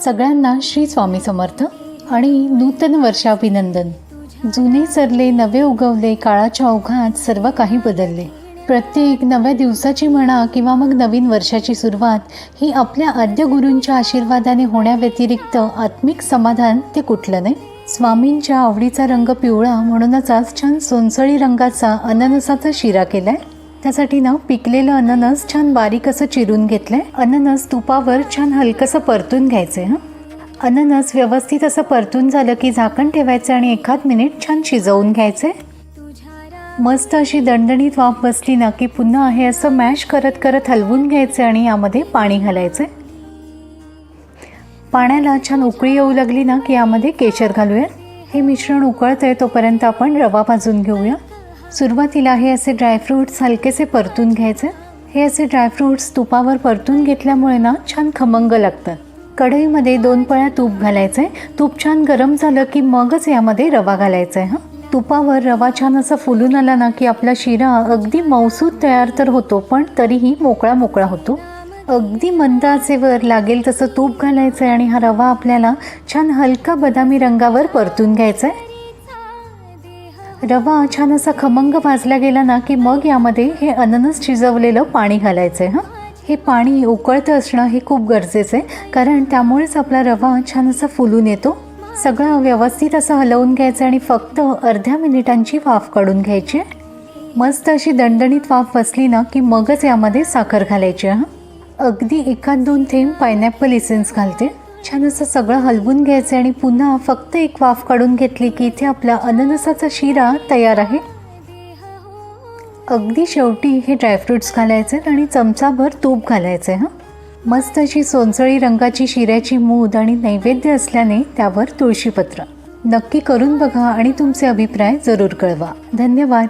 सगळ्यांना श्री स्वामी समर्थ आणि नूतन वर्षाभिनंदन। जुने सरले नवे उगवले, काळाच्या ओघात सर्व काही बदलले। प्रत्येक नव्या दिवसाची म्हणा किंवा मग नवीन वर्षाची सुरुवात ही आपल्या आद्य गुरूंच्या आशीर्वादाने होण्याव्यतिरिक्त आत्मिक समाधान ते कुठलं नाही। स्वामींच्या आवडीचा रंग पिवळा, म्हणूनच आज छान सोनसळी रंगाचा अननसाचा शिरा केलाय। त्यासाठी ना पिकलेलं अननस छान बारीक असं चिरून घेतलंय। अननस तुपावर छान हलकंसं परतून घ्यायचंय। अननस व्यवस्थित असं परतून झालं की झाकण ठेवायचं आणि 1 मिनिट छान शिजवून घ्यायचे। मस्त अशी दणदणीत वाफ बसली ना की पुन्हा हे असं मॅश करत करत हलवून घ्यायचे आणि यामध्ये पाणी घालायचे। पाण्याला छान उकळी येऊ लागली ना की यामध्ये केशर घालूया। हे मिश्रण उकळतंय तोपर्यंत आपण रवा भाजून घेऊया। सुरुवातीला हे असे ड्रायफ्रूट्स हलकेसे परतून घ्यायचे। हे असे ड्रायफ्रूट्स तुपावर परतून घेतल्यामुळे ना छान खमंग लागतात। कढईमध्ये 2 पळ्या तूप घालायचे। तूप छान गरम झालं की मगच यामध्ये रवा घालायचा आहे। तुपावर रवा छान असा फुलून आला ना की आपला शिरा अगदी मऊसूत तयार तर होतो, पण तरीही मोकळा मोकळा होतो। अगदी मंद आचेवर लागेल तसं तूप घालायचं आणि हा रवा आपल्याला छान हलका बदामी रंगावर परतून घ्यायचा आहे। रवा छान असा खमंग भाजला गेला ना की मग यामध्ये हे अननस शिजवलेलं पाणी घालायचं आहे। हे पाणी उकळतं असणं हे खूप गरजेचं आहे, कारण त्यामुळेच आपला रवा छान असा फुलून येतो। सगळं व्यवस्थित असं हलवून घ्यायचं आणि फक्त अर्ध्या मिनिटांची वाफ काढून घ्यायची। मस्त अशी दणदणीत वाफ बसली ना की मगच यामध्ये साखर घालायची। अगदी 1-2 थेंब पायनॅपल इसेन्स घालते। छान असं सगळं हलवून घ्यायचं आणि पुन्हा फक्त 1 वाफ काढून घेतली की इथे आपला अननसाचा शिरा तयार आहे। अगदी शेवटी हे ड्रायफ्रूट्स घालायचे आणि चमचाभर तूप घालायचे। मस्त अशी सोनसळी रंगाची शिऱ्याची मूद आणि नैवेद्य असल्याने त्यावर तुळशीपत्र। नक्की करून बघा आणि तुमचे अभिप्राय जरूर कळवा। धन्यवाद।